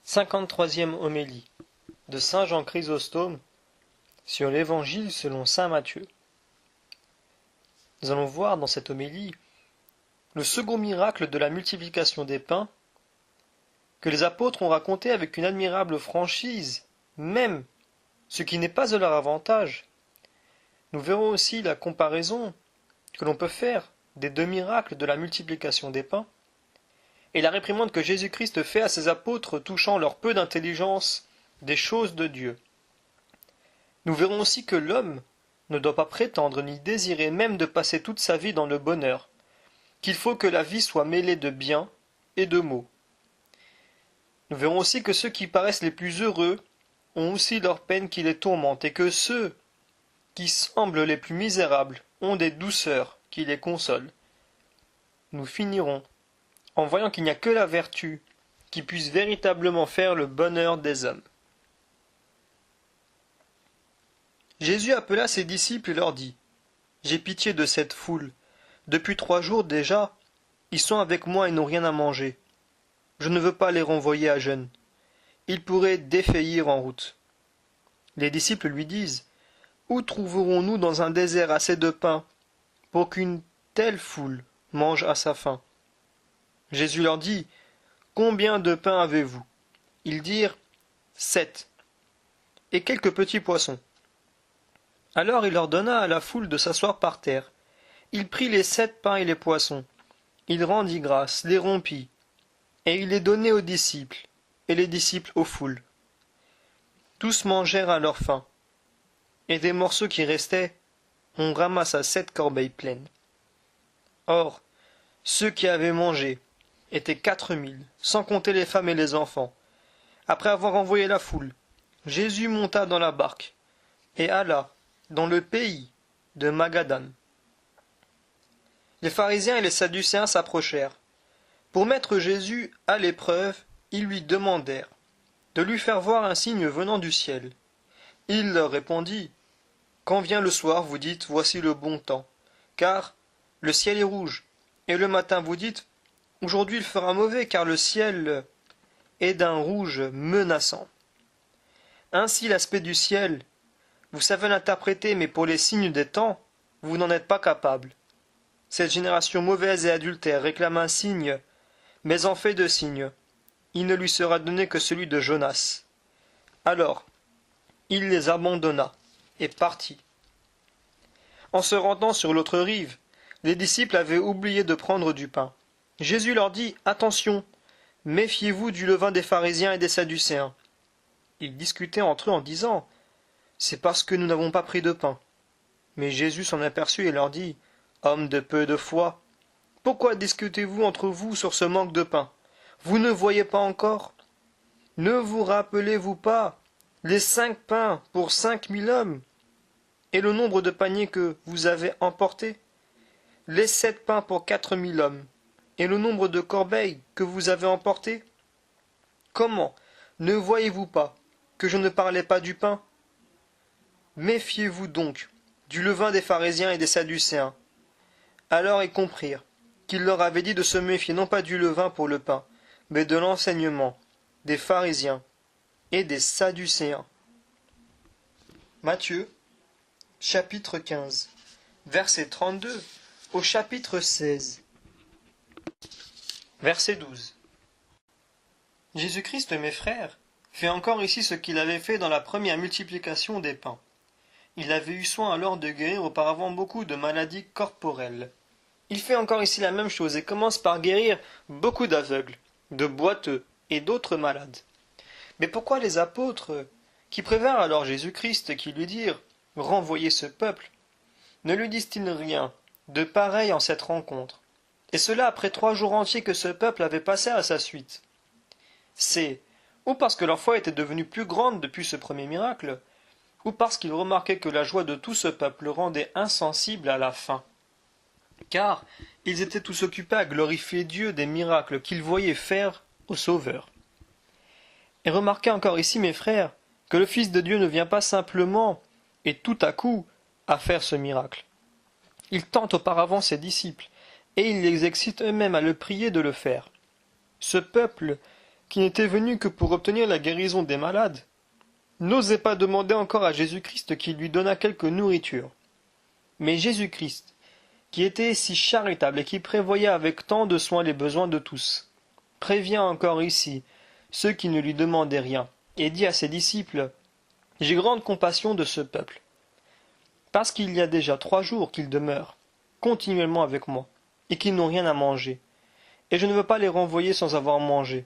53e homélie de saint Jean Chrysostome sur l'Évangile selon saint Matthieu. Nous allons voir dans cette homélie le second miracle de la multiplication des pains que les apôtres ont raconté avec une admirable franchise, même ce qui n'est pas de leur avantage. Nous verrons aussi la comparaison que l'on peut faire des deux miracles de la multiplication des pains et la réprimande que Jésus-Christ fait à ses apôtres touchant leur peu d'intelligence des choses de Dieu. Nous verrons aussi que l'homme ne doit pas prétendre ni désirer même de passer toute sa vie dans le bonheur, qu'il faut que la vie soit mêlée de bien et de maux. Nous verrons aussi que ceux qui paraissent les plus heureux ont aussi leurs peines qui les tourmentent, et que ceux qui semblent les plus misérables ont des douceurs qui les consolent. Nous finirons en voyant qu'il n'y a que la vertu qui puisse véritablement faire le bonheur des hommes. Jésus appela ses disciples et leur dit : « J'ai pitié de cette foule. Depuis 3 jours déjà, ils sont avec moi et n'ont rien à manger. Je ne veux pas les renvoyer à jeûne. Ils pourraient défaillir en route. » Les disciples lui disent : « Où trouverons-nous dans un désert assez de pain pour qu'une telle foule mange à sa faim ?» Jésus leur dit : « Combien de pains avez-vous ? » Ils dirent : « 7. Et quelques petits poissons. » Alors il ordonna à la foule de s'asseoir par terre. Il prit les 7 pains et les poissons. Il rendit grâce, les rompit, et il les donnait aux disciples, et les disciples aux foules. Tous mangèrent à leur faim, et des morceaux qui restaient, on ramassa 7 corbeilles pleines. Or, ceux qui avaient mangé étaient 4000, sans compter les femmes et les enfants. Après avoir envoyé la foule, Jésus monta dans la barque, et alla dans le pays de Magadan. Les pharisiens et les sadducéens s'approchèrent. Pour mettre Jésus à l'épreuve, ils lui demandèrent de lui faire voir un signe venant du ciel. Il leur répondit : « Quand vient le soir, vous dites : voici le bon temps, car le ciel est rouge, et le matin vous dites : aujourd'hui il fera mauvais, car le ciel est d'un rouge menaçant. Ainsi l'aspect du ciel, vous savez l'interpréter, mais pour les signes des temps, vous n'en êtes pas capable. Cette génération mauvaise et adultère réclame un signe, mais en fait de signe, il ne lui sera donné que celui de Jonas. » Alors, il les abandonna et partit. En se rendant sur l'autre rive, les disciples avaient oublié de prendre du pain. Jésus leur dit : « Attention, méfiez-vous du levain des pharisiens et des sadducéens. » Ils discutaient entre eux en disant : « C'est parce que nous n'avons pas pris de pain. » Mais Jésus s'en aperçut et leur dit : « Hommes de peu de foi, pourquoi discutez-vous entre vous sur ce manque de pain ? Vous ne voyez pas encore ? Ne vous rappelez-vous pas les 5 pains pour 5000 hommes et le nombre de paniers que vous avez emportés ? Les 7 pains pour 4000 hommes et le nombre de corbeilles que vous avez emportées ? Comment ne voyez-vous pas que je ne parlais pas du pain ? Méfiez-vous donc du levain des pharisiens et des sadducéens. » Alors ils comprirent qu'il leur avait dit de se méfier non pas du levain pour le pain, mais de l'enseignement des pharisiens et des sadducéens. Matthieu, chapitre 15, verset 32 au chapitre 16. Verset 12. Jésus-Christ, mes frères, fait encore ici ce qu'il avait fait dans la première multiplication des pains. Il avait eu soin alors de guérir auparavant beaucoup de maladies corporelles. Il fait encore ici la même chose et commence par guérir beaucoup d'aveugles, de boiteux et d'autres malades. Mais pourquoi les apôtres, qui prévinrent alors Jésus-Christ, qui lui dirent « Renvoyez ce peuple », ne lui disent-ils rien de pareil en cette rencontre, et cela après 3 jours entiers que ce peuple avait passé à sa suite? C'est ou parce que leur foi était devenue plus grande depuis ce premier miracle, ou parce qu'ils remarquaient que la joie de tout ce peuple le rendait insensible à la faim. Car ils étaient tous occupés à glorifier Dieu des miracles qu'ils voyaient faire au Sauveur. Et remarquez encore ici, mes frères, que le Fils de Dieu ne vient pas simplement et tout à coup à faire ce miracle. Il tente auparavant ses disciples, et il les excite eux-mêmes à le prier de le faire. Ce peuple qui n'était venu que pour obtenir la guérison des malades, n'osait pas demander encore à Jésus-Christ qu'il lui donnât quelque nourriture. Mais Jésus-Christ, qui était si charitable et qui prévoyait avec tant de soin les besoins de tous, prévient encore ici ceux qui ne lui demandaient rien, et dit à ses disciples, « J'ai grande compassion de ce peuple, parce qu'il y a déjà 3 jours qu'ils demeurent continuellement avec moi, et qu'ils n'ont rien à manger, et je ne veux pas les renvoyer sans avoir mangé.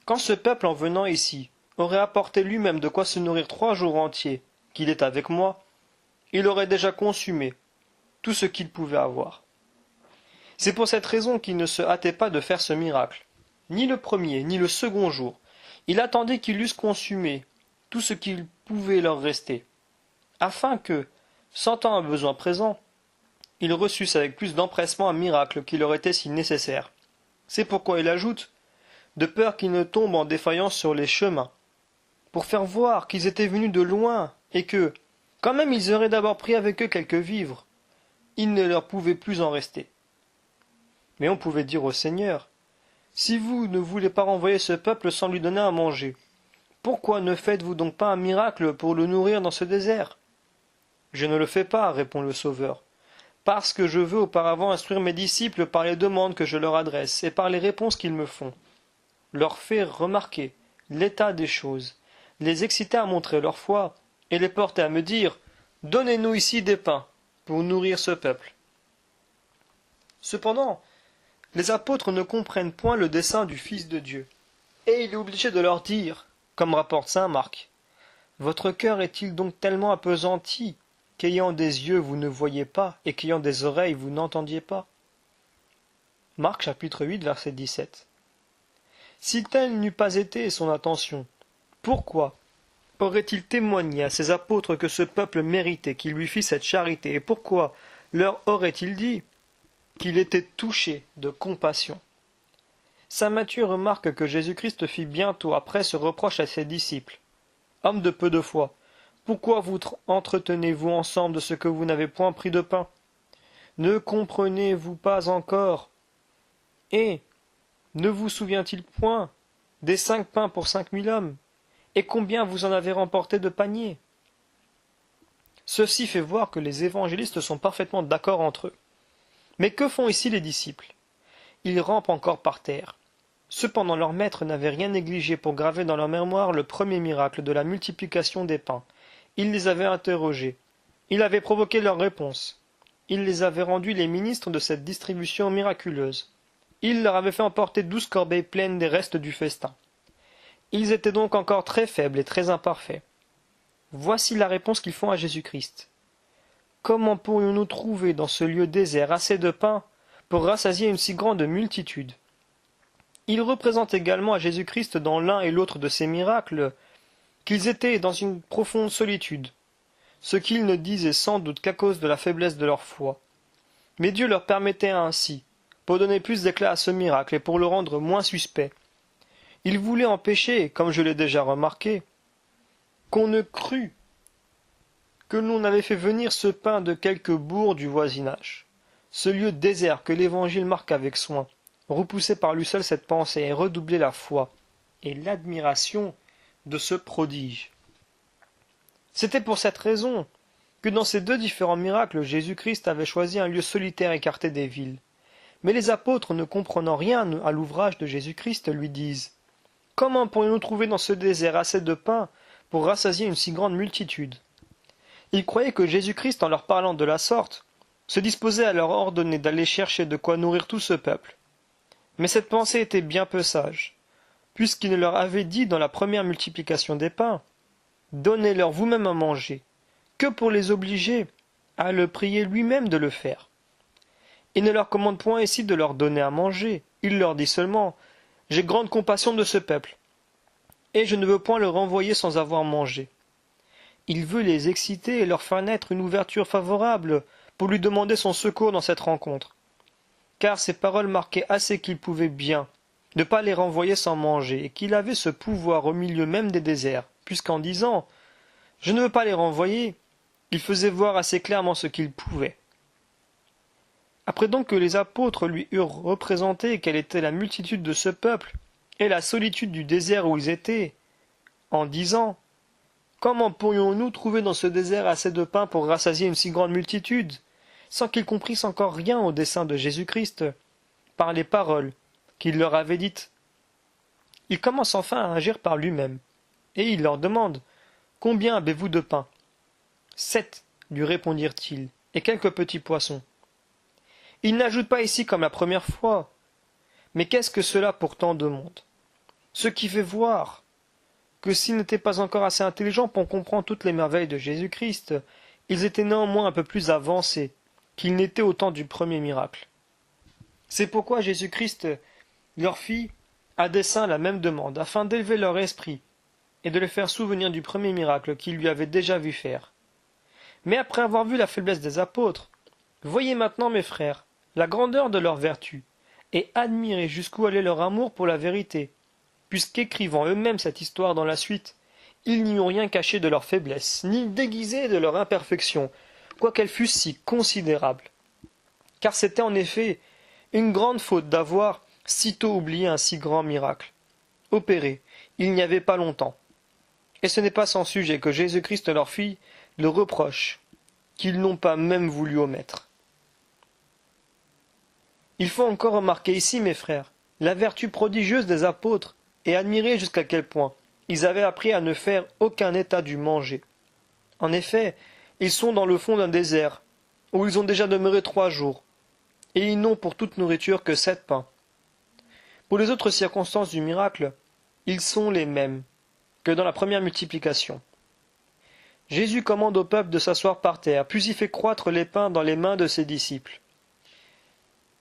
Quand ce peuple, en venant ici, aurait apporté lui-même de quoi se nourrir 3 jours entiers, qu'il est avec moi, il aurait déjà consumé tout ce qu'il pouvait avoir. C'est pour cette raison qu'il ne se hâtait pas de faire ce miracle, ni le premier, ni le second jour. Il attendait qu'ils eussent consumé tout ce qu'il pouvait leur rester, afin que, sentant un besoin présent, ils reçussent avec plus d'empressement un miracle qui leur était si nécessaire. C'est pourquoi il ajoute, de peur qu'ils ne tombent en défaillance sur les chemins, pour faire voir qu'ils étaient venus de loin, et que, quand même ils auraient d'abord pris avec eux quelques vivres, il ne leur pouvait plus en rester. Mais on pouvait dire au Seigneur, si vous ne voulez pas renvoyer ce peuple sans lui donner à manger, pourquoi ne faites-vous donc pas un miracle pour le nourrir dans ce désert? Je ne le fais pas, répond le Sauveur, parce que je veux auparavant instruire mes disciples par les demandes que je leur adresse et par les réponses qu'ils me font, leur faire remarquer l'état des choses, les exciter à montrer leur foi, et les porter à me dire « Donnez-nous ici des pains pour nourrir ce peuple. » Cependant, les apôtres ne comprennent point le dessein du Fils de Dieu, et il est obligé de leur dire, comme rapporte saint Marc, « Votre cœur est-il donc tellement appesanti qu'ayant des yeux vous ne voyez pas, et qu'ayant des oreilles vous n'entendiez pas ?» Marc chapitre 8 verset 17. Si telle n'eût pas été son intention, pourquoi aurait-il témoigné à ses apôtres que ce peuple méritait qu'il lui fît cette charité, et pourquoi leur aurait-il dit qu'il était touché de compassion? Saint Matthieu remarque que Jésus-Christ fit bientôt après ce reproche à ses disciples. « Hommes de peu de foi, pourquoi vous entretenez-vous ensemble de ce que vous n'avez point pris de pain? Ne comprenez-vous pas encore? Et ne vous souvient-il point des 5 pains pour 5000 hommes? Et combien vous en avez remporté de paniers? » Ceci fait voir que les évangélistes sont parfaitement d'accord entre eux. Mais que font ici les disciples? Ils rampent encore par terre. Cependant leur maître n'avait rien négligé pour graver dans leur mémoire le premier miracle de la multiplication des pains. Il les avait interrogés. Il avait provoqué leur réponse. Il les avait rendus les ministres de cette distribution miraculeuse. Il leur avait fait emporter 12 corbeilles pleines des restes du festin. Ils étaient donc encore très faibles et très imparfaits. Voici la réponse qu'ils font à Jésus-Christ. Comment pourrions-nous trouver dans ce lieu désert assez de pain pour rassasier une si grande multitude? Il représente également à Jésus-Christ dans l'un et l'autre de ces miracles qu'ils étaient dans une profonde solitude, ce qu'ils ne disaient sans doute qu'à cause de la faiblesse de leur foi. Mais Dieu leur permettait ainsi, pour donner plus d'éclat à ce miracle et pour le rendre moins suspect. Il voulait empêcher, comme je l'ai déjà remarqué, qu'on ne crût que l'on avait fait venir ce pain de quelque bourg du voisinage, ce lieu désert que l'Évangile marque avec soin, repoussait par lui seul cette pensée et redoublait la foi et l'admiration de ce prodige. C'était pour cette raison que dans ces 2 différents miracles, Jésus-Christ avait choisi un lieu solitaire écarté des villes. Mais les apôtres, ne comprenant rien à l'ouvrage de Jésus-Christ, lui disent « Comment pourrions-nous trouver dans ce désert assez de pain pour rassasier une si grande multitude ?» Ils croyaient que Jésus-Christ, en leur parlant de la sorte, se disposait à leur ordonner d'aller chercher de quoi nourrir tout ce peuple. Mais cette pensée était bien peu sage, puisqu'il ne leur avait dit dans la première multiplication des pains « Donnez-leur vous-même à manger », que pour les obliger à le prier lui-même de le faire. Il ne leur commande point ici de leur donner à manger, il leur dit seulement « J'ai grande compassion de ce peuple, et je ne veux point le renvoyer sans avoir mangé. » Il veut les exciter et leur faire naître une ouverture favorable pour lui demander son secours dans cette rencontre. Car ces paroles marquaient assez qu'il pouvait bien ne pas les renvoyer sans manger, et qu'il avait ce pouvoir au milieu même des déserts, puisqu'en disant « Je ne veux pas les renvoyer », il faisait voir assez clairement ce qu'il pouvait. Après donc que les apôtres lui eurent représenté quelle était la multitude de ce peuple, et la solitude du désert où ils étaient, en disant « Comment pourrions-nous trouver dans ce désert assez de pain pour rassasier une si grande multitude ?» sans qu'ils comprissent encore rien au dessein de Jésus-Christ, par les paroles qu'il leur avait dites. Il commence enfin à agir par lui-même, et il leur demande « Combien avez-vous de pain ?» 7, lui répondirent-ils, et quelques petits poissons. Il n'ajoute pas ici comme la première fois. Mais qu'est-ce que cela pour tant de monde? Ce qui fait voir que s'ils n'étaient pas encore assez intelligents pour comprendre toutes les merveilles de Jésus-Christ, ils étaient néanmoins un peu plus avancés qu'ils n'étaient au temps du premier miracle. C'est pourquoi Jésus-Christ leur fit à dessein la même demande, afin d'élever leur esprit et de les faire souvenir du premier miracle qu'ils lui avaient déjà vu faire. Mais après avoir vu la faiblesse des apôtres, voyez maintenant, mes frères, la grandeur de leur vertu, et admirez jusqu'où allait leur amour pour la vérité, puisqu'écrivant eux-mêmes cette histoire dans la suite, ils n'y ont rien caché de leur faiblesse, ni déguisé de leur imperfection, quoiqu'elle fût si considérable. Car c'était en effet une grande faute d'avoir sitôt oublié un si grand miracle, opéré il n'y avait pas longtemps. Et ce n'est pas sans sujet que Jésus-Christ leur fit le reproche qu'ils n'ont pas même voulu omettre. Il faut encore remarquer ici, mes frères, la vertu prodigieuse des apôtres, et admirer jusqu'à quel point ils avaient appris à ne faire aucun état du manger. En effet, ils sont dans le fond d'un désert, où ils ont déjà demeuré 3 jours, et ils n'ont pour toute nourriture que 7 pains. Pour les autres circonstances du miracle, ils sont les mêmes que dans la première multiplication. Jésus commande au peuple de s'asseoir par terre, puis il fait croître les pains dans les mains de ses disciples.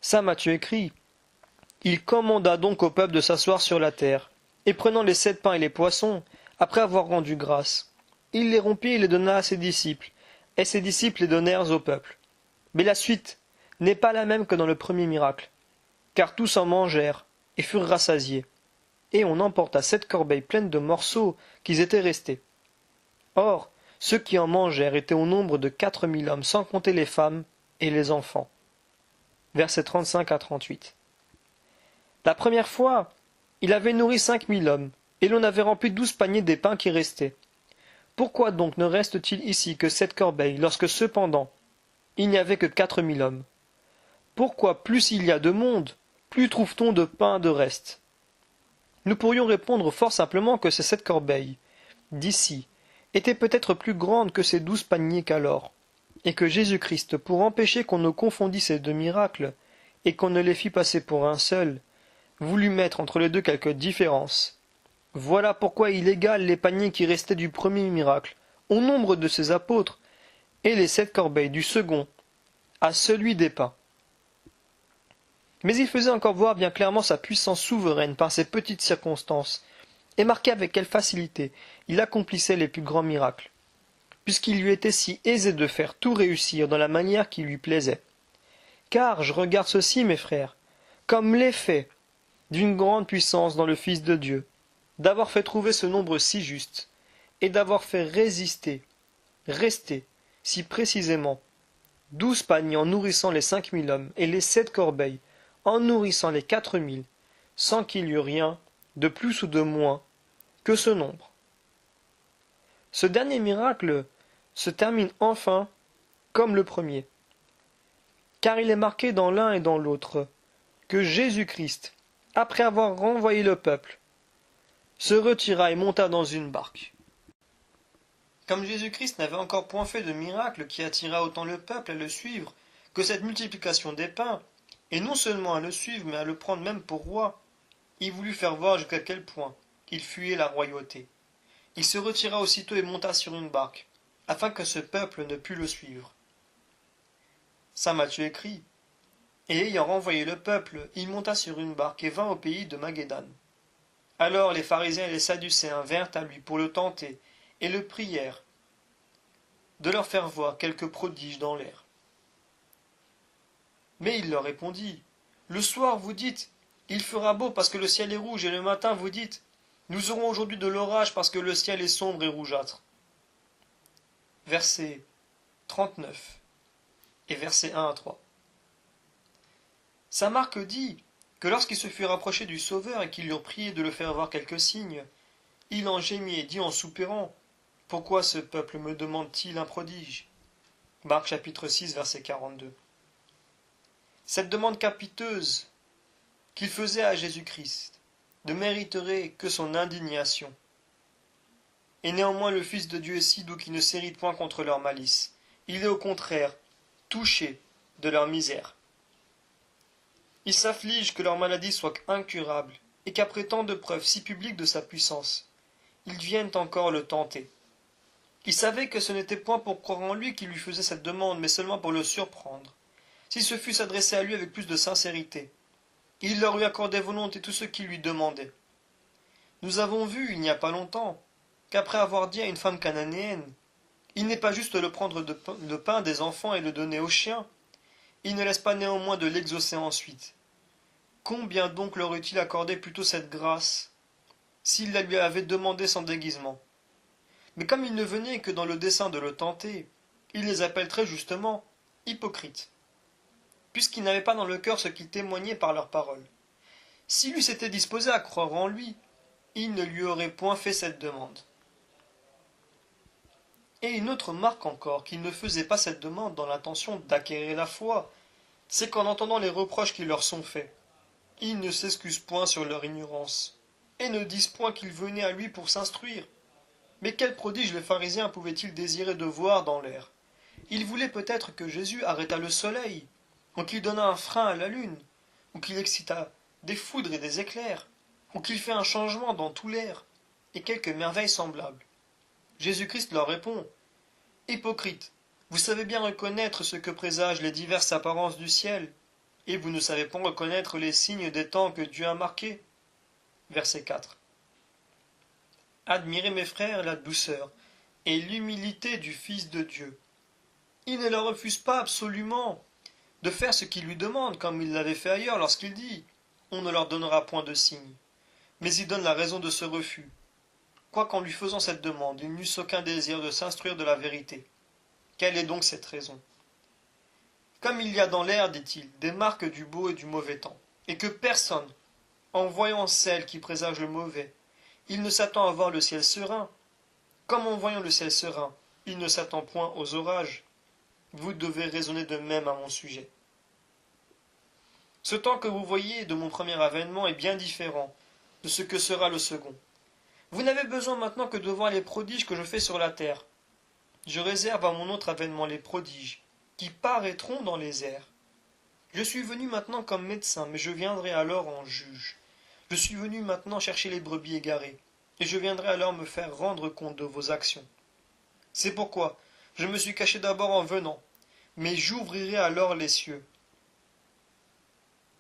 Saint Matthieu écrit « Il commanda donc au peuple de s'asseoir sur la terre, et prenant les 7 pains et les poissons, après avoir rendu grâce, il les rompit et les donna à ses disciples, et ses disciples les donnèrent au peuple. Mais la suite n'est pas la même que dans le premier miracle, car tous en mangèrent et furent rassasiés, et on emporta 7 corbeilles pleines de morceaux qui étaient restés. Or, ceux qui en mangèrent étaient au nombre de 4000 hommes, sans compter les femmes et les enfants. » Versets 35 à 38. La première fois, il avait nourri 5000 hommes, et l'on avait rempli 12 paniers des pains qui restaient. Pourquoi donc ne reste-t-il ici que 7 corbeilles, lorsque cependant il n'y avait que 4000 hommes? Pourquoi plus il y a de monde, plus trouve-t-on de pain de reste? Nous pourrions répondre fort simplement que ces 7 corbeilles, d'ici, étaient peut-être plus grandes que ces 12 paniers qu'alors, et que Jésus-Christ, pour empêcher qu'on ne confondît ces deux miracles, et qu'on ne les fît passer pour un seul, voulut mettre entre les deux quelques différences. Voilà pourquoi il égale les paniers qui restaient du premier miracle, au nombre de ses apôtres, et les 7 corbeilles du second, à celui des pains. Mais il faisait encore voir bien clairement sa puissance souveraine par ces petites circonstances, et marquait avec quelle facilité il accomplissait les plus grands miracles, puisqu'il lui était si aisé de faire tout réussir dans la manière qui lui plaisait. Car je regarde ceci, mes frères, comme l'effet d'une grande puissance dans le Fils de Dieu, d'avoir fait trouver ce nombre si juste, et d'avoir fait rester, si précisément, 12 paniers en nourrissant les 5000 hommes, et les 7 corbeilles en nourrissant les 4000, sans qu'il y eût rien de plus ou de moins que ce nombre. Ce dernier miracle se termine enfin comme le premier, car il est marqué dans l'un et dans l'autre que Jésus-Christ, après avoir renvoyé le peuple, se retira et monta dans une barque. Comme Jésus-Christ n'avait encore point fait de miracle qui attira autant le peuple à le suivre que cette multiplication des pains, et non seulement à le suivre, mais à le prendre même pour roi, il voulut faire voir jusqu'à quel point il fuyait la royauté. Il se retira aussitôt et monta sur une barque, afin que ce peuple ne pût le suivre. Saint Matthieu écrit « Et ayant renvoyé le peuple, il monta sur une barque et vint au pays de Magédane. Alors les pharisiens et les sadducéens vinrent à lui pour le tenter, et le prièrent de leur faire voir quelque prodige dans l'air. Mais il leur répondit, le soir vous dites, il fera beau parce que le ciel est rouge, et le matin vous dites, nous aurons aujourd'hui de l'orage parce que le ciel est sombre et rougeâtre. Versets 39 et versets 1 à 3. Saint Marc dit que lorsqu'il se fut rapproché du Sauveur et qu'ils l'eurent prié de le faire voir quelques signes, il en gémit et dit en soupirant, « Pourquoi ce peuple me demande-t-il un prodige ?» Marc chapitre 6, verset 42. Cette demande capiteuse qu'il faisait à Jésus-Christ ne mériterait que son indignation. Et néanmoins le Fils de Dieu est si doux qu'il ne s'irrite point contre leur malice. Il est au contraire touché de leur misère. Il s'afflige que leur maladie soit incurable, et qu'après tant de preuves si publiques de sa puissance, ils viennent encore le tenter. Il savait que ce n'était point pour croire en lui qu'il lui faisait cette demande, mais seulement pour le surprendre. Si ce fût s'adresser à lui avec plus de sincérité, il leur eût accordé volontiers tout ce qu'il lui demandait. Nous avons vu, il n'y a pas longtemps, qu'après avoir dit à une femme cananéenne, « Il n'est pas juste de prendre le pain des enfants et le donner aux chiens », il ne laisse pas néanmoins de l'exaucer ensuite. Combien donc leur eût-il accordé plutôt cette grâce, s'il la lui avait demandée sans déguisement? Mais comme il ne venait que dans le dessein de le tenter, il les appelle très justement hypocrites, puisqu'ils n'avaient pas dans le cœur ce qu'ils témoignaient par leurs paroles. S'il eût été disposé à croire en lui, il ne lui aurait point fait cette demande. Et une autre marque encore qu'il ne faisait pas cette demande dans l'intention d'acquérir la foi, c'est qu'en entendant les reproches qui leur sont faits, ils ne s'excusent point sur leur ignorance, et ne disent point qu'ils venaient à lui pour s'instruire. Mais quel prodige les pharisiens pouvaient-ils désirer de voir dans l'air? Ils voulaient peut-être que Jésus arrêtât le soleil, ou qu'il donnât un frein à la lune, ou qu'il excitât des foudres et des éclairs, ou qu'il fait un changement dans tout l'air, et quelques merveilles semblables. Jésus-Christ leur répond, « Hypocrites, vous savez bien reconnaître ce que présagent les diverses apparences du ciel, et vous ne savez pas reconnaître les signes des temps que Dieu a marqués. » Verset 4. Admirez mes frères la douceur et l'humilité du Fils de Dieu. Il ne leur refuse pas absolument de faire ce qu'il lui demande, comme il l'avait fait ailleurs lorsqu'il dit « On ne leur donnera point de signe ». Mais il donne la raison de ce refus, quoiqu'en lui faisant cette demande, il n'eût aucun désir de s'instruire de la vérité. Quelle est donc cette raison? Comme il y a dans l'air, dit-il, des marques du beau et du mauvais temps, et que personne, en voyant celle qui présage le mauvais, il ne s'attend à voir le ciel serein, comme en voyant le ciel serein, il ne s'attend point aux orages. Vous devez raisonner de même à mon sujet. Ce temps que vous voyez de mon premier avènement est bien différent de ce que sera le second. Vous n'avez besoin maintenant que de voir les prodiges que je fais sur la terre. Je réserve à mon autre avènement les prodiges, qui paraîtront dans les airs. Je suis venu maintenant comme médecin, mais je viendrai alors en juge. Je suis venu maintenant chercher les brebis égarées, et je viendrai alors me faire rendre compte de vos actions. C'est pourquoi je me suis caché d'abord en venant, mais j'ouvrirai alors les cieux.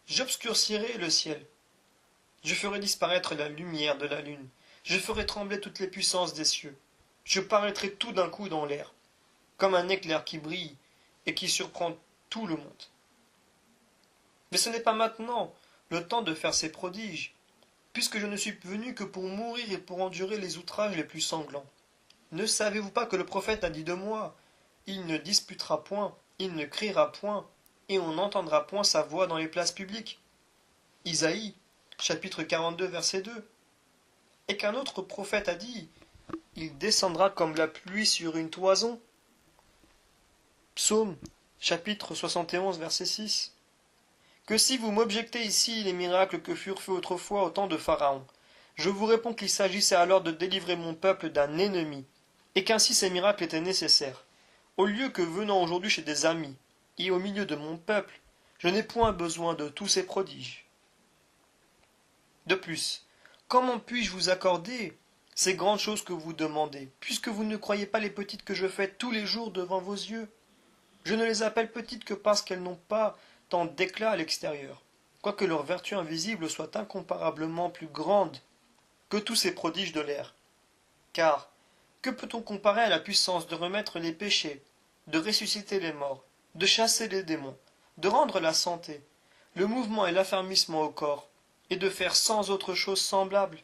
J'obscurcirai le ciel. Je ferai disparaître la lumière de la lune. Je ferai trembler toutes les puissances des cieux. Je paraîtrai tout d'un coup dans l'air, comme un éclair qui brille et qui surprend tout le monde. Mais ce n'est pas maintenant le temps de faire ces prodiges, puisque je ne suis venu que pour mourir et pour endurer les outrages les plus sanglants. Ne savez-vous pas que le prophète a dit de moi, « Il ne disputera point, il ne criera point, et on n'entendra point sa voix dans les places publiques. » Isaïe, chapitre 42, verset 2. Et qu'un autre prophète a dit, « Il descendra comme la pluie sur une toison. » Psaume, chapitre 71, verset 6. Que si vous m'objectez ici les miracles que furent faits autrefois au temps de Pharaon, je vous réponds qu'il s'agissait alors de délivrer mon peuple d'un ennemi, et qu'ainsi ces miracles étaient nécessaires, au lieu que venant aujourd'hui chez des amis, et au milieu de mon peuple, je n'ai point besoin de tous ces prodiges. De plus, comment puis-je vous accorder ces grandes choses que vous demandez, puisque vous ne croyez pas les petites que je fais tous les jours devant vos yeux? Je ne les appelle petites que parce qu'elles n'ont pas tant d'éclat à l'extérieur, quoique leur vertu invisible soit incomparablement plus grande que tous ces prodiges de l'air. Car, que peut-on comparer à la puissance de remettre les péchés, de ressusciter les morts, de chasser les démons, de rendre la santé, le mouvement et l'affermissement au corps, et de faire cent autres choses semblables?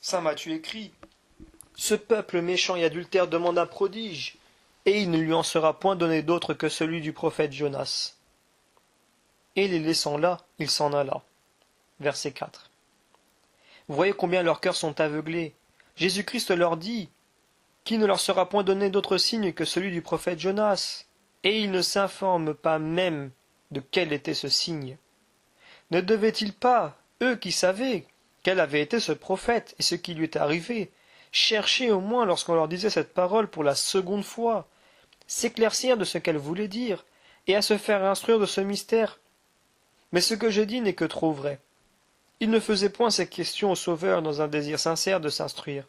Saint Matthieu écrit, « Ce peuple méchant et adultère demande un prodige, et il ne lui en sera point donné d'autre que celui du prophète Jonas. » Et les laissant là, il s'en alla. Verset 4. Voyez combien leurs cœurs sont aveuglés. Jésus-Christ leur dit qu'il ne leur sera point donné d'autre signe que celui du prophète Jonas. Et ils ne s'informent pas même de quel était ce signe. Ne devaient-ils pas, eux qui savaient quel avait été ce prophète et ce qui lui était arrivé, chercher au moins lorsqu'on leur disait cette parole pour la seconde fois, s'éclaircir de ce qu'elle voulait dire, et à se faire instruire de ce mystère? Mais ce que j'ai dit n'est que trop vrai. Il ne faisait point ces questions au Sauveur dans un désir sincère de s'instruire.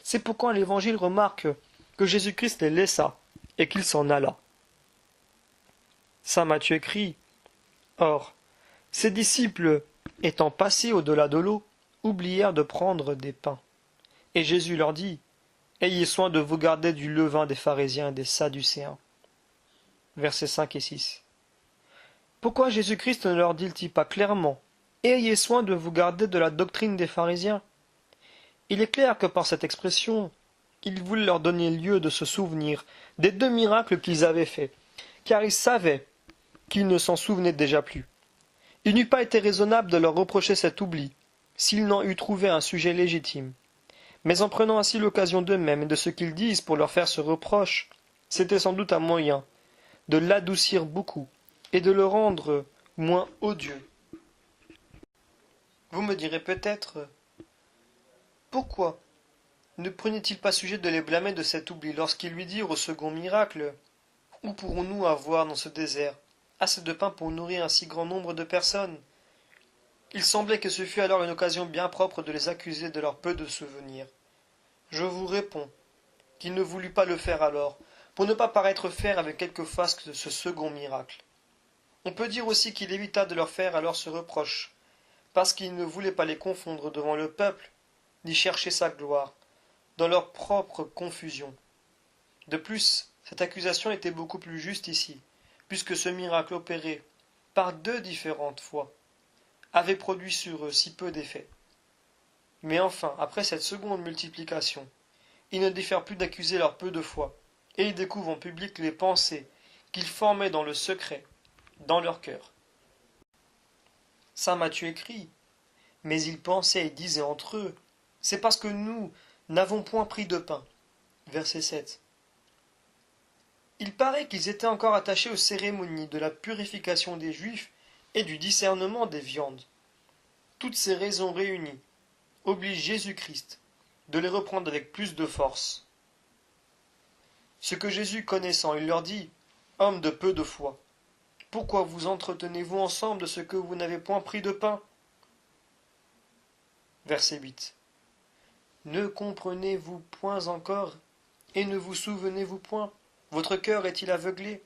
C'est pourquoi l'Évangile remarque que Jésus-Christ les laissa et qu'il s'en alla. Saint Matthieu écrit: Or, ses disciples, étant passés au-delà de l'eau, oublièrent de prendre des pains. Et Jésus leur dit: Ayez soin de vous garder du levain des pharisiens et des sadducéens. Versets 5 et 6. Pourquoi Jésus-Christ ne leur dit-il pas clairement: Ayez soin de vous garder de la doctrine des pharisiens? Il est clair que par cette expression, il voulait leur donner lieu de se souvenir des 2 miracles qu'ils avaient faits, car ils savaient qu'ils ne s'en souvenaient déjà plus. Il n'eût pas été raisonnable de leur reprocher cet oubli, s'ils n'en eût trouvé un sujet légitime. Mais en prenant ainsi l'occasion d'eux-mêmes et de ce qu'ils disent pour leur faire ce reproche, c'était sans doute un moyen de l'adoucir beaucoup et de le rendre moins odieux. Vous me direz peut-être: pourquoi ne prenait-il pas sujet de les blâmer de cet oubli lorsqu'ils lui dirent au second miracle: Où pourrons-nous avoir dans ce désert assez de pain pour nourrir un si grand nombre de personnes? Il semblait que ce fût alors une occasion bien propre de les accuser de leur peu de souvenirs. Je vous réponds qu'il ne voulut pas le faire alors, pour ne pas paraître faire avec quelque fasque de ce second miracle. On peut dire aussi qu'il évita de leur faire alors ce reproche, parce qu'il ne voulait pas les confondre devant le peuple, ni chercher sa gloire, dans leur propre confusion. De plus, cette accusation était beaucoup plus juste ici, puisque ce miracle opéré par 2 différentes fois avait produit sur eux si peu d'effet. Mais enfin, après cette seconde multiplication, ils ne diffèrent plus d'accuser leur peu de foi, et ils découvrent en public les pensées qu'ils formaient dans le secret, dans leur cœur. Saint Matthieu écrit: Mais ils pensaient et disaient entre eux: C'est parce que nous n'avons point pris de pain. Verset 7. Il paraît qu'ils étaient encore attachés aux cérémonies de la purification des Juifs et du discernement des viandes. Toutes ces raisons réunies obligent Jésus-Christ de les reprendre avec plus de force. Ce que Jésus connaissant, il leur dit: Hommes de peu de foi, pourquoi vous entretenez-vous ensemble de ce que vous n'avez point pris de pain? Verset 8. Ne comprenez-vous point encore, et ne vous souvenez-vous point? Votre cœur est-il aveuglé?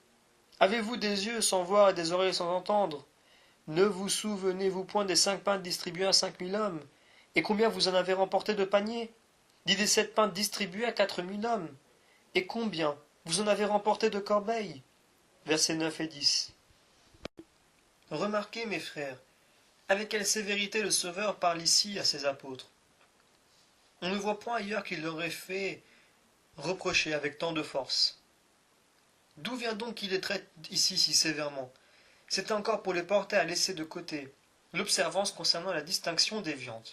Avez-vous des yeux sans voir et des oreilles sans entendre? Ne vous souvenez-vous point des 5 pains distribués à 5000 hommes? Et combien vous en avez remporté de paniers? Dit des 7 pains distribués à 4000 hommes? Et combien vous en avez remporté de corbeilles? Versets 9 et 10. Remarquez, mes frères, avec quelle sévérité le Sauveur parle ici à ses apôtres. On ne voit point ailleurs qu'il leur ait fait reprocher avec tant de force. D'où vient donc qu'il les traite ici si sévèrement? C'est encore pour les porter à laisser de côté l'observance concernant la distinction des viandes.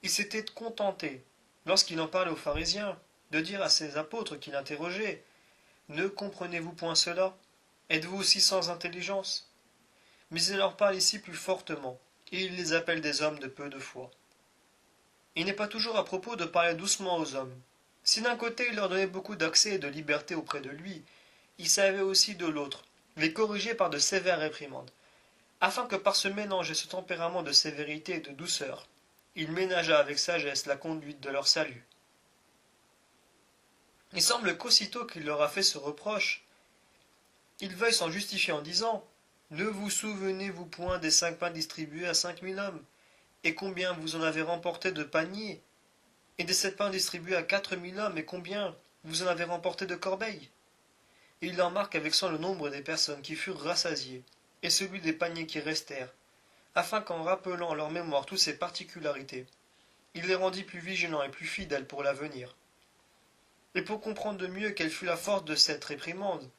Il s'était contenté, lorsqu'il en parlait aux pharisiens, de dire à ses apôtres qui l'interrogeaient: Ne comprenez-vous point cela? Êtes-vous aussi sans intelligence? Mais il leur parle ici plus fortement, et il les appelle des hommes de peu de foi. Il n'est pas toujours à propos de parler doucement aux hommes. Si d'un côté il leur donnait beaucoup d'accès et de liberté auprès de lui, il savait aussi de l'autre les corriger par de sévères réprimandes, afin que par ce mélange et ce tempérament de sévérité et de douceur, il ménageât avec sagesse la conduite de leur salut. Il semble qu'aussitôt qu'il leur a fait ce reproche, il veuille s'en justifier en disant: Ne vous souvenez-vous point des 5 pains distribués à 5000 hommes, et combien vous en avez remporté de paniers, et des 7 pains distribués à 4000 hommes, et combien vous en avez remporté de corbeilles? Et il en marque avec soin le nombre des personnes qui furent rassasiées, et celui des paniers qui restèrent, afin qu'en rappelant à leur mémoire toutes ces particularités, il les rendit plus vigilants et plus fidèles pour l'avenir. Et pour comprendre de mieux quelle fut la force de cette réprimande,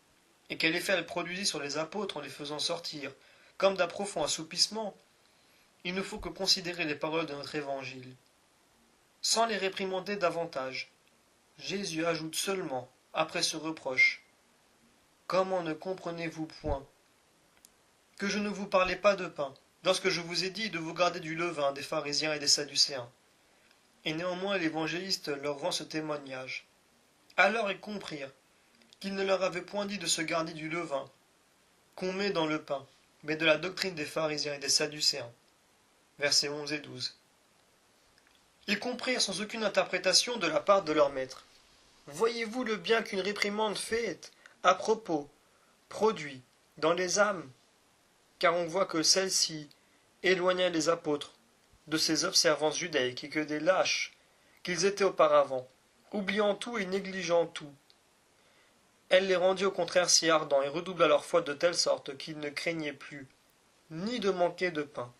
et quel effet elle produisit sur les apôtres en les faisant sortir comme d'un profond assoupissement, il ne faut que considérer les paroles de notre évangile. Sans les réprimander davantage, Jésus ajoute seulement, après ce reproche, comment ne comprenez-vous point que je ne vous parlais pas de pain, lorsque je vous ai dit de vous garder du levain des pharisiens et des sadducéens. Et néanmoins l'évangéliste leur rend ce témoignage. Alors ils comprirent qu'il ne leur avait point dit de se garder du levain, qu'on met dans le pain, mais de la doctrine des pharisiens et des sadducéens. Versets 11 et 12. Ils comprirent sans aucune interprétation de la part de leur maître. Voyez-vous le bien qu'une réprimande faite, à propos, produit, dans les âmes, car on voit que celle-ci éloigna les apôtres de ces observances judaïques et que des lâches qu'ils étaient auparavant, oubliant tout et négligeant tout, elle les rendit au contraire si ardents et redoubla leur foi de telle sorte qu'ils ne craignaient plus ni de manquer de pain,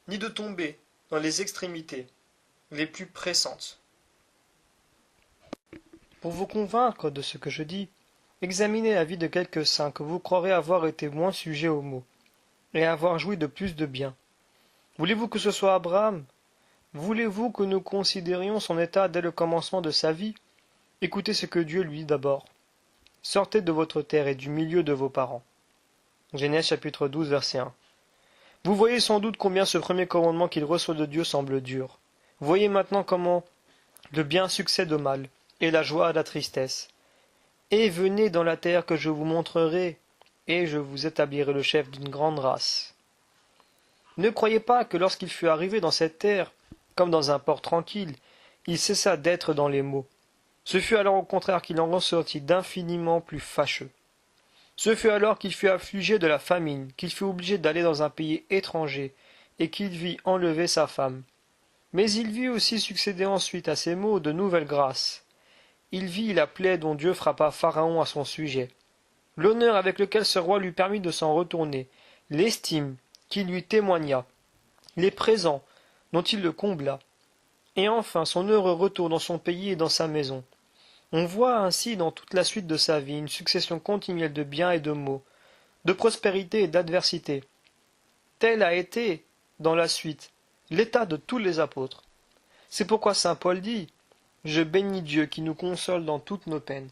ni de tomber dans les extrémités les plus pressantes. Pour vous convaincre de ce que je dis, examinez la vie de quelques saints que vous croirez avoir été moins sujets aux maux, et avoir joui de plus de bien. Voulez-vous que ce soit Abraham? Voulez-vous que nous considérions son état dès le commencement de sa vie? Écoutez ce que Dieu lui dit d'abord. Sortez de votre terre et du milieu de vos parents. Genèse chapitre 12, verset 1. Vous voyez sans doute combien ce premier commandement qu'il reçoit de Dieu semble dur. Voyez maintenant comment le bien succède au mal, et la joie à la tristesse. Et venez dans la terre que je vous montrerai, et je vous établirai le chef d'une grande race. Ne croyez pas que lorsqu'il fut arrivé dans cette terre, comme dans un port tranquille, il cessa d'être dans les maux. Ce fut alors au contraire qu'il en ressortit d'infiniment plus fâcheux. Ce fut alors qu'il fut affligé de la famine, qu'il fut obligé d'aller dans un pays étranger, et qu'il vit enlever sa femme. Mais il vit aussi succéder ensuite à ces maux de nouvelles grâces. Il vit la plaie dont Dieu frappa Pharaon à son sujet, l'honneur avec lequel ce roi lui permit de s'en retourner, l'estime qu'il lui témoigna, les présents dont il le combla, et enfin son heureux retour dans son pays et dans sa maison. On voit ainsi dans toute la suite de sa vie une succession continuelle de biens et de maux, de prospérité et d'adversité. Tel a été, dans la suite, l'état de tous les apôtres. C'est pourquoi saint Paul dit « Je bénis Dieu qui nous console dans toutes nos peines,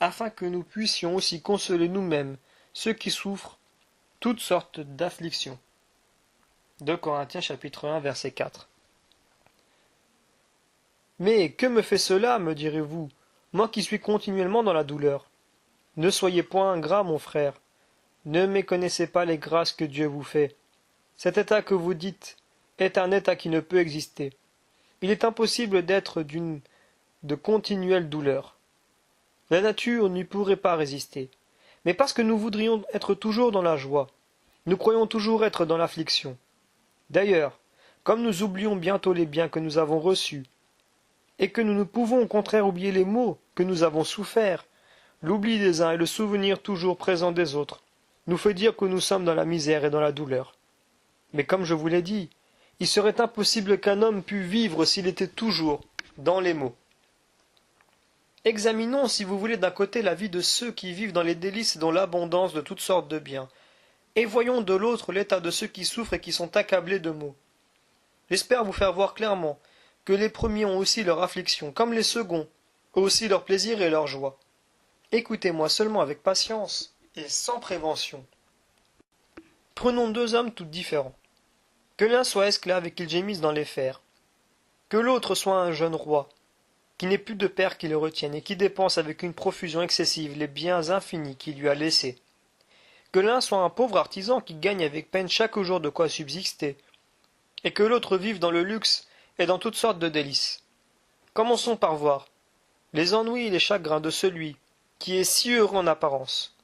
afin que nous puissions aussi consoler nous-mêmes ceux qui souffrent toutes sortes d'afflictions. » 2 Corinthiens chapitre 1 verset 4. Mais que me fait cela, me direz-vous, moi qui suis continuellement dans la douleur? Ne soyez point ingrat, mon frère. Ne méconnaissez pas les grâces que Dieu vous fait. Cet état que vous dites est un état qui ne peut exister. Il est impossible d'être de continuelle douleur. La nature n'y pourrait pas résister. Mais parce que nous voudrions être toujours dans la joie, nous croyons toujours être dans l'affliction. D'ailleurs, comme nous oublions bientôt les biens que nous avons reçus, et que nous ne pouvons au contraire oublier les maux que nous avons soufferts, l'oubli des uns et le souvenir toujours présent des autres nous fait dire que nous sommes dans la misère et dans la douleur. Mais comme je vous l'ai dit, il serait impossible qu'un homme pût vivre s'il était toujours dans les maux. Examinons, si vous voulez, d'un côté la vie de ceux qui vivent dans les délices et dans l'abondance de toutes sortes de biens, et voyons de l'autre l'état de ceux qui souffrent et qui sont accablés de maux. J'espère vous faire voir clairement que les premiers ont aussi leur affliction, comme les seconds ont aussi leur plaisir et leur joie. Écoutez-moi seulement avec patience et sans prévention. Prenons deux hommes tout différents. Que l'un soit esclave et qu'il gémisse dans les fers. Que l'autre soit un jeune roi, qui n'ait plus de père qui le retienne et qui dépense avec une profusion excessive les biens infinis qu'il lui a laissés. Que l'un soit un pauvre artisan qui gagne avec peine chaque jour de quoi subsister, et que l'autre vive dans le luxe et dans toutes sortes de délices. Commençons par voir les ennuis et les chagrins de celui qui est si heureux en apparence.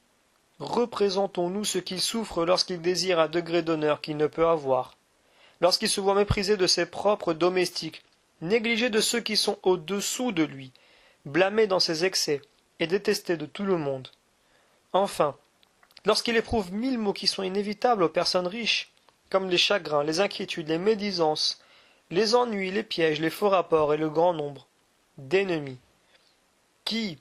Représentons-nous ce qu'il souffre lorsqu'il désire un degré d'honneur qu'il ne peut avoir, lorsqu'il se voit méprisé de ses propres domestiques, négligé de ceux qui sont au-dessous de lui, blâmé dans ses excès et détesté de tout le monde. Enfin, lorsqu'il éprouve 1000 maux qui sont inévitables aux personnes riches, comme les chagrins, les inquiétudes, les médisances, les ennuis, les pièges, les faux rapports et le grand nombre d'ennemis, qui,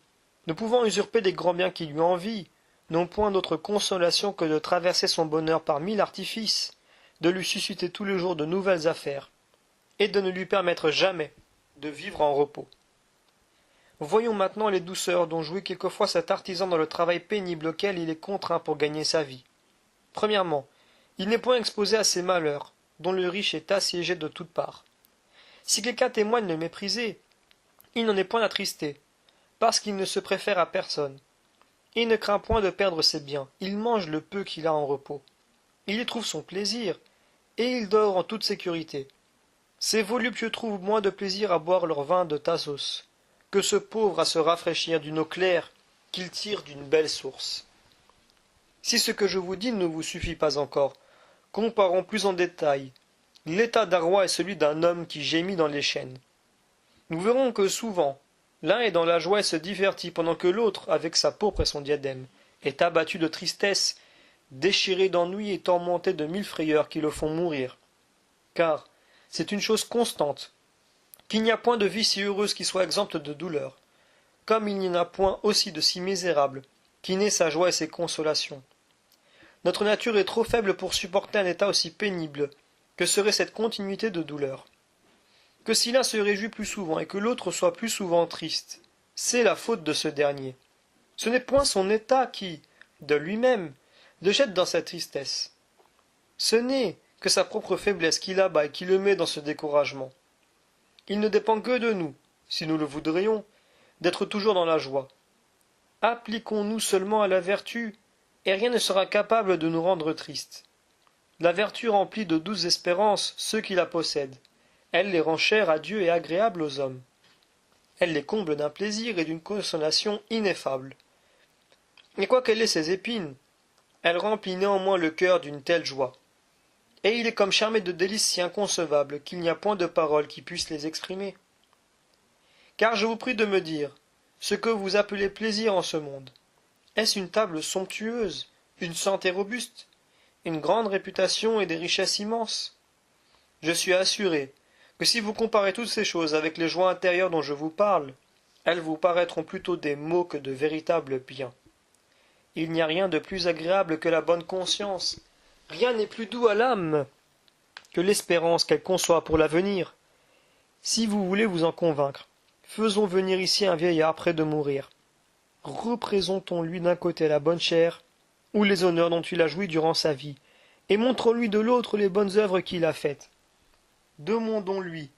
ne pouvant usurper des grands biens qui lui envient, n'ont point d'autre consolation que de traverser son bonheur par 1000 artifices, de lui susciter tous les jours de nouvelles affaires, et de ne lui permettre jamais de vivre en repos. Voyons maintenant les douceurs dont jouit quelquefois cet artisan dans le travail pénible auquel il est contraint pour gagner sa vie. Premièrement, il n'est point exposé à ces malheurs, dont le riche est assiégé de toutes parts. Si quelqu'un témoigne le mépriser, il n'en est point attristé, parce qu'il ne se préfère à personne. Il ne craint point de perdre ses biens, il mange le peu qu'il a en repos. Il y trouve son plaisir, et il dort en toute sécurité. Ces voluptueux trouvent moins de plaisir à boire leur vin de Thasos, que ce pauvre à se rafraîchir d'une eau claire qu'ils tirent d'une belle source. Si ce que je vous dis ne vous suffit pas encore, comparons plus en détail. L'état d'un roi est celui d'un homme qui gémit dans les chaînes. Nous verrons que souvent, l'un est dans la joie et se divertit, pendant que l'autre, avec sa pourpre et son diadème, est abattu de tristesse, déchiré d'ennui et tourmenté de 1000 frayeurs qui le font mourir. Car c'est une chose constante, qu'il n'y a point de vie si heureuse qui soit exempte de douleur, comme il n'y en a point aussi de si misérable, qui n'ait sa joie et ses consolations. Notre nature est trop faible pour supporter un état aussi pénible que serait cette continuité de douleur. Que si l'un se réjouit plus souvent et que l'autre soit plus souvent triste, c'est la faute de ce dernier. Ce n'est point son état qui, de lui-même, le jette dans cette tristesse. Ce n'est que sa propre faiblesse qui l'abat et qui le met dans ce découragement. Il ne dépend que de nous, si nous le voudrions, d'être toujours dans la joie. Appliquons-nous seulement à la vertu, et rien ne sera capable de nous rendre tristes. La vertu remplit de douces espérances ceux qui la possèdent. Elle les rend chères à Dieu et agréables aux hommes. Elle les comble d'un plaisir et d'une consolation ineffables. Et quoiqu'elle ait ses épines, elle remplit néanmoins le cœur d'une telle joie. Et il est comme charmé de délices si inconcevables qu'il n'y a point de paroles qui puissent les exprimer. Car je vous prie de me dire, ce que vous appelez plaisir en ce monde, est-ce une table somptueuse, une santé robuste, une grande réputation et des richesses immenses? Je suis assuré que si vous comparez toutes ces choses avec les joies intérieures dont je vous parle, elles vous paraîtront plutôt des maux que de véritables biens. Il n'y a rien de plus agréable que la bonne conscience, rien n'est plus doux à l'âme que l'espérance qu'elle conçoit pour l'avenir. Si vous voulez vous en convaincre, faisons venir ici un vieillard près de mourir. Représentons-lui d'un côté la bonne chair, ou les honneurs dont il a joui durant sa vie, et montrons-lui de l'autre les bonnes œuvres qu'il a faites. Demandons-lui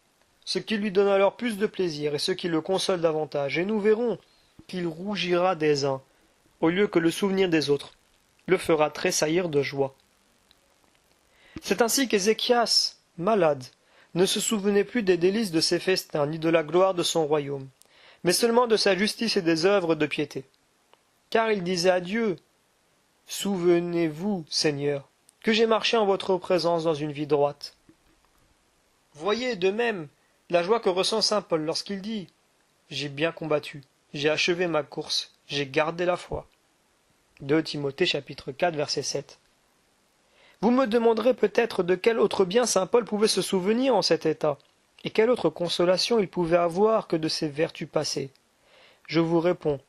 ce qui lui donne alors plus de plaisir et ce qui le console davantage, et nous verrons qu'il rougira des uns, au lieu que le souvenir des autres le fera tressaillir de joie. C'est ainsi qu'Ézéchias, malade, ne se souvenait plus des délices de ses festins, ni de la gloire de son royaume, mais seulement de sa justice et des œuvres de piété. Car il disait à Dieu, « Souvenez-vous, Seigneur, que j'ai marché en votre présence dans une vie droite. » Voyez de même la joie que ressent saint Paul lorsqu'il dit « J'ai bien combattu, j'ai achevé ma course, j'ai gardé la foi. » 2 Timothée chapitre 4 verset 7. Vous me demanderez peut-être de quel autre bien saint Paul pouvait se souvenir en cet état, et quelle autre consolation il pouvait avoir que de ses vertus passées. Je vous réponds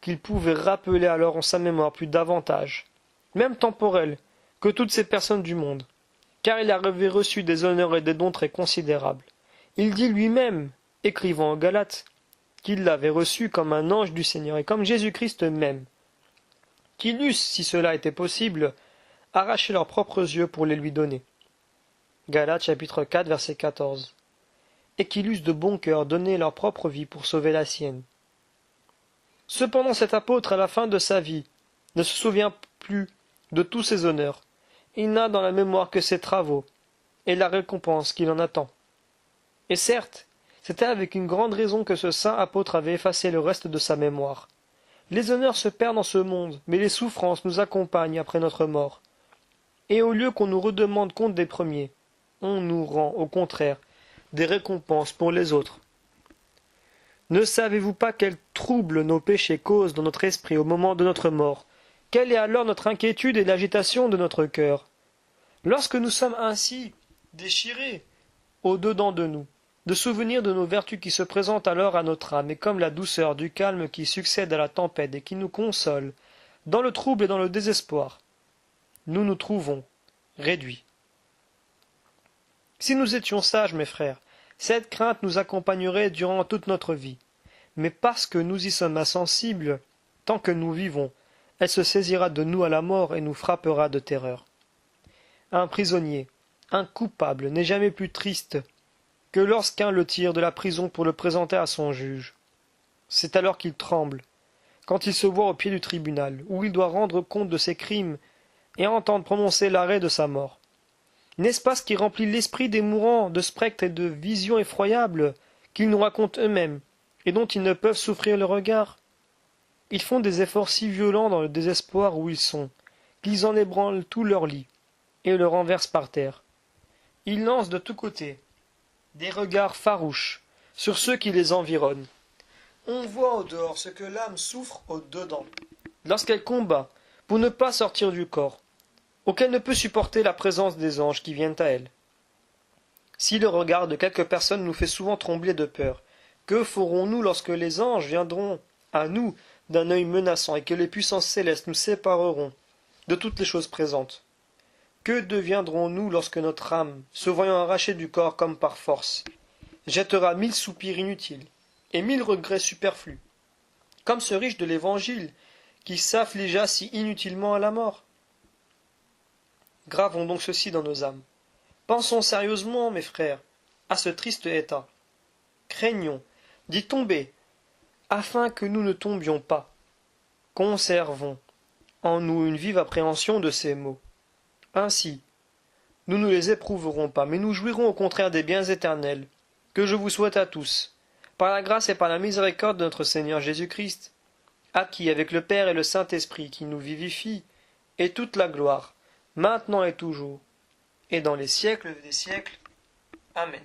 qu'il pouvait rappeler alors en sa mémoire plus davantage, même temporels, que toutes ces personnes du monde, car il avait reçu des honneurs et des dons très considérables. Il dit lui-même, écrivant aux Galates, qu'il l'avait reçu comme un ange du Seigneur et comme Jésus-Christ même, qu'ils eussent, si cela était possible, arraché leurs propres yeux pour les lui donner. Galates chapitre 4 verset 14. Et qu'ils eussent de bon cœur donné leur propre vie pour sauver la sienne. Cependant cet apôtre, à la fin de sa vie, ne se souvient plus de tous ses honneurs. Il n'a dans la mémoire que ses travaux et la récompense qu'il en attend. Et certes, c'était avec une grande raison que ce saint apôtre avait effacé le reste de sa mémoire. Les honneurs se perdent dans ce monde, mais les souffrances nous accompagnent après notre mort. Et au lieu qu'on nous redemande compte des premiers, on nous rend, au contraire, des récompenses pour les autres. Ne savez-vous pas quel trouble nos péchés causent dans notre esprit au moment de notre mort? Quelle est alors notre inquiétude et l'agitation de notre cœur? Lorsque nous sommes ainsi déchirés au-dedans de nous, de souvenirs de nos vertus qui se présentent alors à notre âme, et comme la douceur du calme qui succède à la tempête et qui nous console, dans le trouble et dans le désespoir, nous nous trouvons réduits. Si nous étions sages, mes frères, cette crainte nous accompagnerait durant toute notre vie. Mais parce que nous y sommes insensibles, tant que nous vivons, elle se saisira de nous à la mort et nous frappera de terreur. Un prisonnier, un coupable n'est jamais plus triste que lorsqu'un le tire de la prison pour le présenter à son juge. C'est alors qu'il tremble, quand il se voit au pied du tribunal, où il doit rendre compte de ses crimes et entendre prononcer l'arrêt de sa mort. N'est-ce pas ce qui remplit l'esprit des mourants de spectres et de visions effroyables qu'ils nous racontent eux-mêmes, et dont ils ne peuvent souffrir le regard? Ils font des efforts si violents dans le désespoir où ils sont, qu'ils en ébranlent tout leur lit, et le renversent par terre. Ils lancent de tous côtés des regards farouches sur ceux qui les environnent. On voit au dehors ce que l'âme souffre au dedans, lorsqu'elle combat pour ne pas sortir du corps, auquel ne peut supporter la présence des anges qui viennent à elle. Si le regard de quelques personnes nous fait souvent trembler de peur, que ferons-nous lorsque les anges viendront à nous d'un œil menaçant et que les puissances célestes nous sépareront de toutes les choses présentes? Que deviendrons-nous lorsque notre âme, se voyant arrachée du corps comme par force, jettera 1000 soupirs inutiles et 1000 regrets superflus, comme ce riche de l'Évangile qui s'affligea si inutilement à la mort? Gravons donc ceci dans nos âmes. Pensons sérieusement, mes frères, à ce triste état. Craignons d'y tomber, afin que nous ne tombions pas. Conservons en nous une vive appréhension de ces maux. Ainsi, nous ne les éprouverons pas, mais nous jouirons au contraire des biens éternels, que je vous souhaite à tous, par la grâce et par la miséricorde de notre Seigneur Jésus-Christ, à qui, avec le Père et le Saint-Esprit qui nous vivifie, est toute la gloire, maintenant et toujours, et dans les siècles des siècles. Amen.